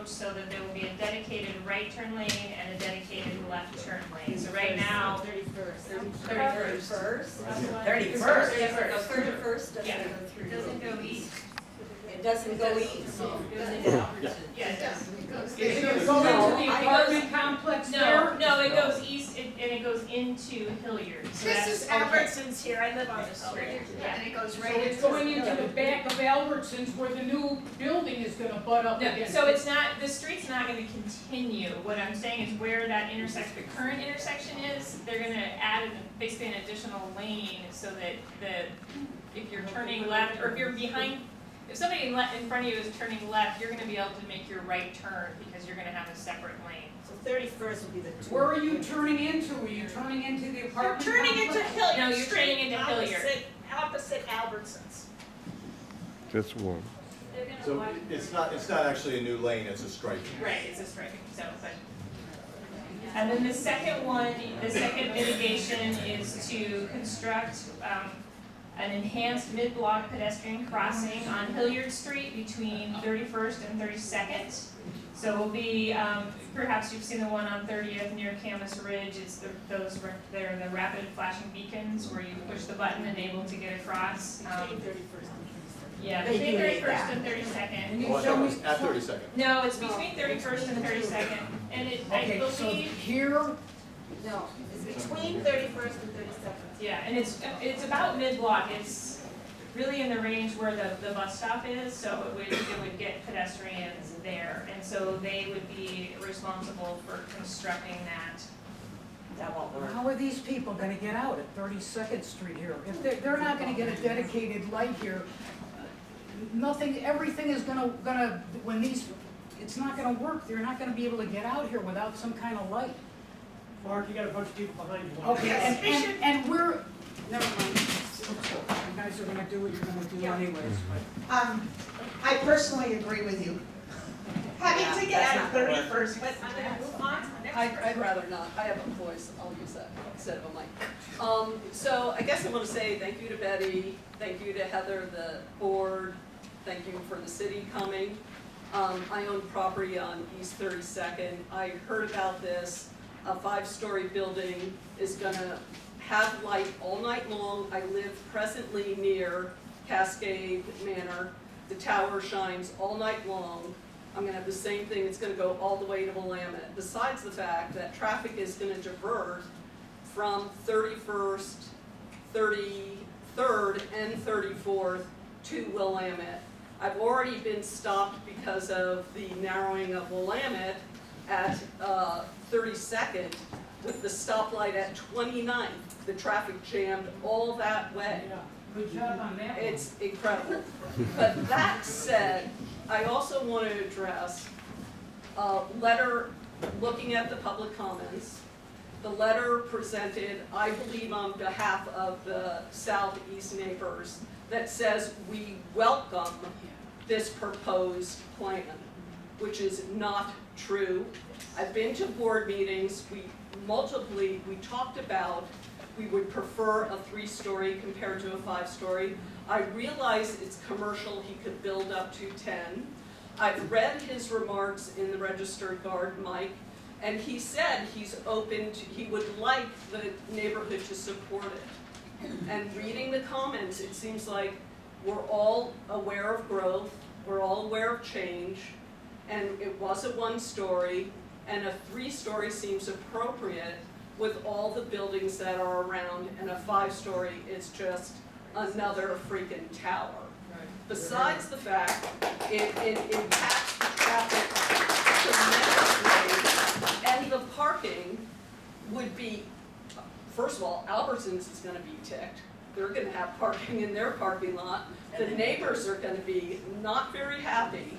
approach so that there will be a dedicated right turn lane and a dedicated left turn lane. So right now, 31st. 31st. 31st doesn't Yeah. go through. It doesn't go east. It doesn't go east. It goes into Albertson. Yeah, it does. Is it gonna go into the apartment complex there? No, it goes east and it goes into Hilliard. So This that's is okay. Albertsons here, I live on the street, Yeah. and it goes So right it's into. going into the back of Albertsons where the new building is gonna butt up No, against. so it's not, the street's not gonna continue. What I'm saying is where that intersection, the current intersection is, they're gonna add basically an additional lane so that if you're turning left, or if you're behind, if somebody in front of you is turning left, you're gonna be able to make your right turn because you're gonna have a separate lane. So 31st would be the two. Where are you turning into? Are you turning into the You're apartment turning into complex? Hilliard No, you're Street, turning into Hilliard. opposite Albertsons. This one. They're gonna So widen- it's not actually a new lane, it's a striping. Right, it's a striping, so, but. And then the second one, the second mitigation is to construct, an enhanced mid-block pedestrian crossing on Hilliard Street between 31st and 32nd. So it will be, perhaps you've seen the one on 30th near Camas Ridge, it's they're the rapid flashing beacons where you push the button and able to get across. Between 31st and 32nd. Yeah, They between do need 31st that. and 32nd. And you Oh, I show thought it me. was at 32nd. No, it's between 31st and 32nd, and it, I Okay, so believe, here, No, it's between 31st and 32nd. yeah, and it's about mid-block, it's really in the range where the bus stop is, so it would get pedestrians there, and so they would be responsible for constructing that. That won't work. how are these people gonna get out at 32nd Street here? If they're not gonna get a dedicated light here, nothing, everything is gonna, when these, it's not gonna work. They're not gonna be able to get out here without some kind of light. Mark, you got a bunch of people behind you. Okay, Yes, and we're, never mind. You guys are gonna do what you're gonna do anyways, but. I personally agree with you. Having to get that's out of not gonna work. 31st, but I'm gonna move on to the next person. I'd rather not. I have a voice, I'll use that instead of a mic. So I guess I want to say thank you to Betty, thank you to Heather, the board, thank you for the city coming. I own property on East 32nd. I heard about this. A 5-story building is gonna have light all night long. I live presently near Cascade Manor. The tower shines all night long. I'm gonna have the same thing, it's gonna go all the way to Willamette. Besides the fact that traffic is gonna divert from 31st, 33rd, and 34th to Willamette. I've already been stopped because of the narrowing of Willamette at 32nd with the stoplight at 29th. The traffic jammed all that way. Yeah, good job on that one. It's incredible. But that said, I also want to address a letter, looking at the public comments. The letter presented, I believe on behalf of the southeast neighbors, that says we welcome this proposed plan, which is not true. I've been to board meetings, we talked about we would prefer a 3-story compared to a 5-story. I realize it's commercial, he could build up to 10. I've read his remarks in the Registered Guard, Mike, and he said he's open to, he would like the neighborhood to support it. And reading the comments, it seems like we're all aware of growth, we're all aware of change, and it was a 1-story, and a 3-story seems appropriate with all the buildings that are around, and a 5-story is just another freaking tower. Besides the fact, it impacts the traffic tremendously, and the parking would be, first of all, Albertsons is gonna be ticked. They're gonna have parking in their parking lot. The neighbors are gonna be not very happy.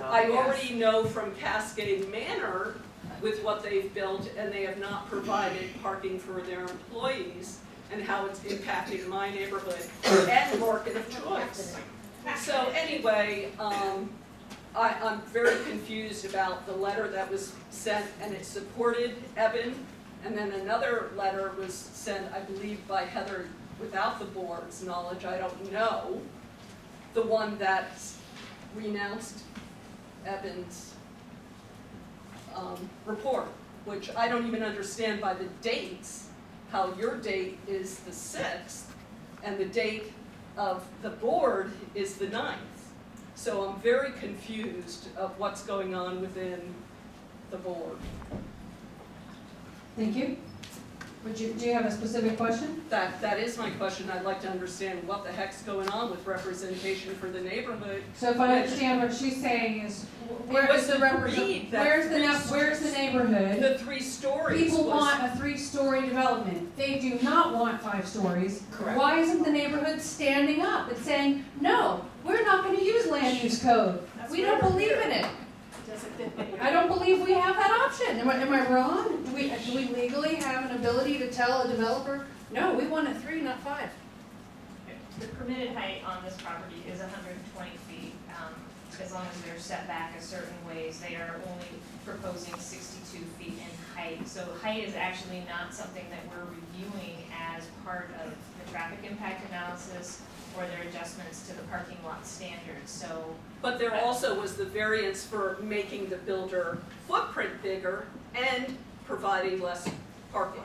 I already know from Cascade Manor with what they've built, and they have not provided parking for their employees, and how it's impacting my neighborhood and market of choice. So anyway, I'm very confused about the letter that was sent, and it supported Evan, and then another letter was sent, I believe, by Heather without the board's knowledge, I don't know, the one that renounced Evan's report, which I don't even understand by the dates, how your date is the 6th, and the date of the board is the 9th. So I'm very confused of what's going on within the board. Thank you. Do you have a specific question? That is my question. I'd like to understand what the heck's going on with representation for the neighborhood. So if I understand what she's saying is, where was is the agreed that where's the neighborhood? The 3 stories People was- want a 3-story development. They do not want 5 stories. Correct. Why isn't the neighborhood standing up and saying, no, we're not gonna use land use code. We don't believe in it. I don't believe we have that option. Am I wrong? Do we legally have an ability to tell a developer, no, we want a 3, not 5? The permitted height on this property is 120 feet, as long as they're set back a certain ways. They are only proposing 62 feet in height. So height is actually not something that we're reviewing as part of the traffic impact analysis or their adjustments to the parking lot standards, so. But there also was the variance for making the builder footprint bigger and providing less parking.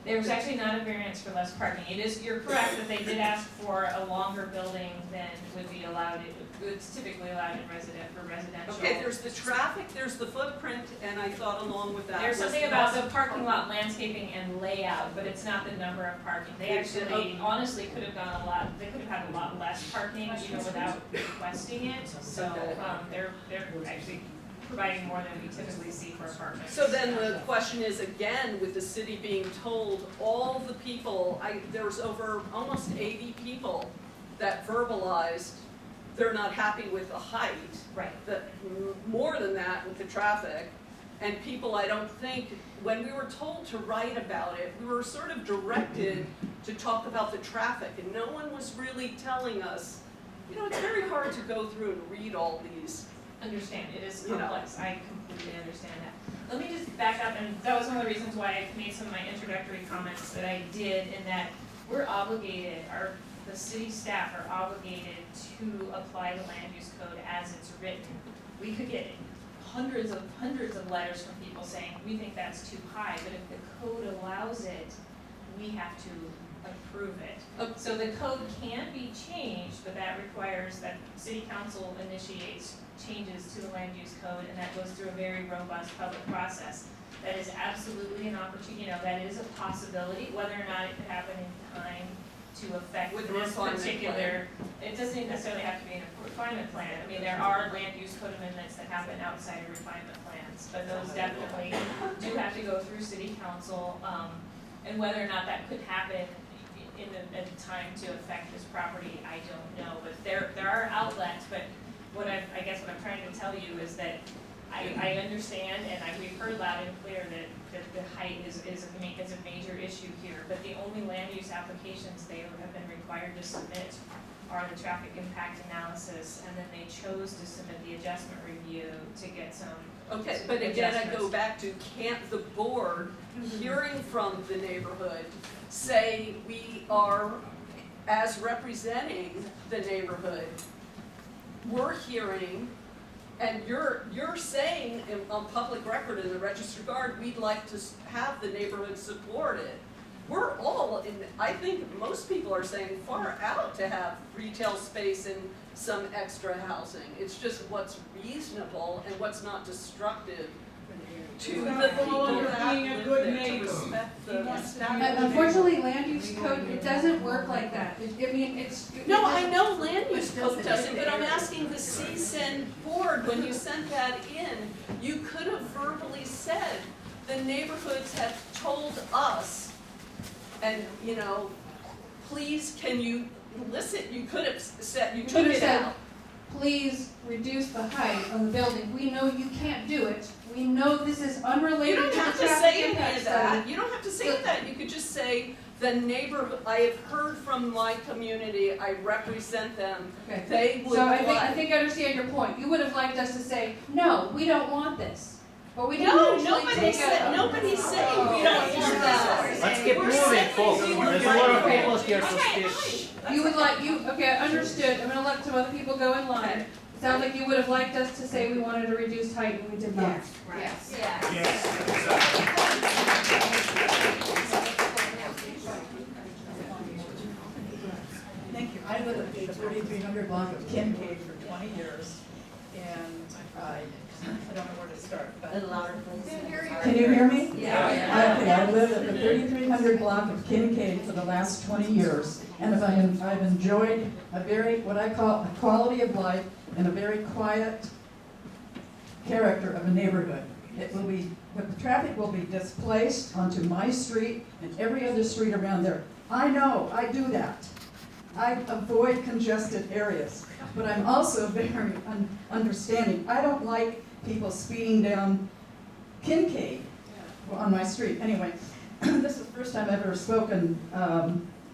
There was actually not a variance for less parking. You're correct that they did ask for a longer building than would be allowed, it's typically allowed in residential. Okay, there's the traffic, there's the footprint, and I thought along with that There's was something about the parking lot landscaping and layout, but it's not the number of parking. They actually honestly could have gone they could have had a lot less parking, without requesting it. So, they're actually providing more than we typically see for apartments. So then the question is, again, with the city being told, all the people, there was over almost 80 people that verbalized they're not happy with the height. Right. More than that with the traffic. And people, I don't think, when we were told to write about it, we were sort of directed to talk about the traffic, and no one was really telling us, it's very hard to go through and read all these. Understand, it is complex, I completely understand that. Let me just back up, and that was one of the reasons why I made some of my introductory comments that I did, in that we're obligated, the city staff are obligated to apply the land use code as it's written. We could get hundreds of letters from people saying, we think that's too high, but if the code allows it, we have to approve it. So the code can be changed, but that requires that city council initiates changes to the land use code, and that goes through a very robust public process. That is absolutely an opportunity, that is a possibility. Whether or not it could happen in time to affect With this refinement particular, it doesn't necessarily have to be in a refinement plan. I mean, there are land use code amendments that happen outside of refinement plans, but those definitely do have to go through city council, and whether or not that could happen in a time to affect this property, I don't know, but there are outlets, but what I'm trying to tell you is that I understand, and we've heard loud and clear that the height is a major issue here, but the only land use applications they have been required to submit are the traffic impact analysis, and then they chose to submit the adjustment review to get some. Okay, but again, I go back to, can't the board, hearing from the neighborhood, say we are, as representing the neighborhood, we're hearing, and you're saying on public record in the Register Guard, we'd like to have the neighborhood support it. We're all, I think most people are saying far out to have retail space and some extra housing. It's just what's reasonable and what's not destructive to the people that live there, to respect the. Unfortunately, land use code, it doesn't work like that. No, I know land use code doesn't, but I'm asking the CSIN board, when you sent that in, you could have verbally said, the neighborhoods have told us, and, please, can you listen, you could have said, you took it out. Please reduce the height of the building. We know you can't do it. We know this is unrelated You to the don't have to traffic say any impact of that, study. you don't have to say that, you could just say, the neighborhood, I have heard from my community, I represent them, Okay. they would So like. I think I understand your point. You would have liked us to say, no, we don't want this. But we didn't No, actually nobody's take saying, nobody's saying we don't want that. Let's get We're moving, saying folks. we were There's a lot of right. people here, so Okay, speak. You would like, okay, understood. I'm gonna let some other people go in line. Sounds like you would have liked us to say we wanted a reduced height and we did not. Yes. Thank you. I lived at the 3300 block of Kincaid for 20 years, and I don't know where to start, but. A louder, please. Can you hear me? Yeah. Okay, I lived at the 3300 block of Kincaid for the last 20 years, and I've enjoyed a very, what I call a quality of life and a very quiet character of a neighborhood. It will be, the traffic will be displaced onto my street and every other street around there. I know, I do that. I avoid congested areas, but I'm also very understanding. I don't like people speeding down Kincaid on my street. Anyway, this is the first time I've ever spoken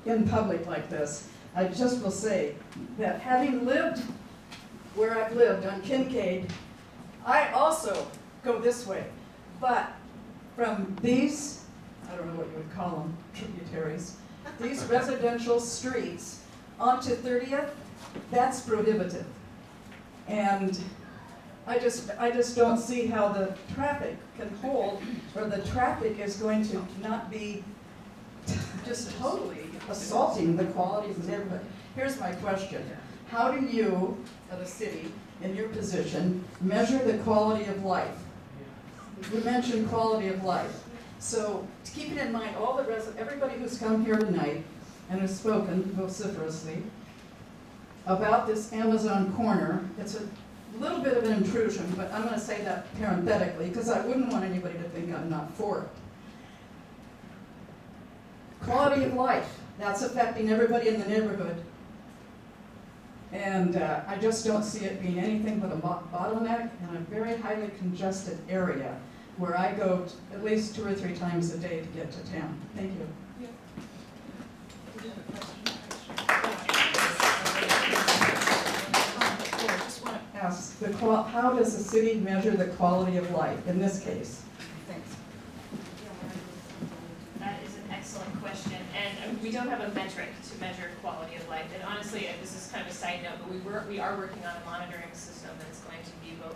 in public like this. I just will say that having lived where I've lived on Kincaid, I also go this way. But from these, I don't know what you would call them, tributaries, these residential streets onto 30th, that's prohibitive. And I just don't see how the traffic can hold, or the traffic is going to not be just totally assaulting the quality of the neighborhood. Here's my question. How do you, as a city, in your position, measure the quality of life? You mentioned quality of life. So keeping in mind all the everybody who's come here tonight and has spoken vociferously about this Amazon corner, it's a little bit of an intrusion, but I'm going to say that parenthetically because I wouldn't want anybody to think I'm not for it. Quality of life, that's affecting everybody in the neighborhood. And I just don't see it being anything but a bottleneck in a very highly congested area where I go at least 2 or 3 times a day to get to town. Thank you. I just want to ask, how does the city measure the quality of life in this case? Thanks. That is an excellent question, and we don't have a metric to measure quality of life. And honestly, this is kind of a side note, but we are working on a monitoring system that's going to be both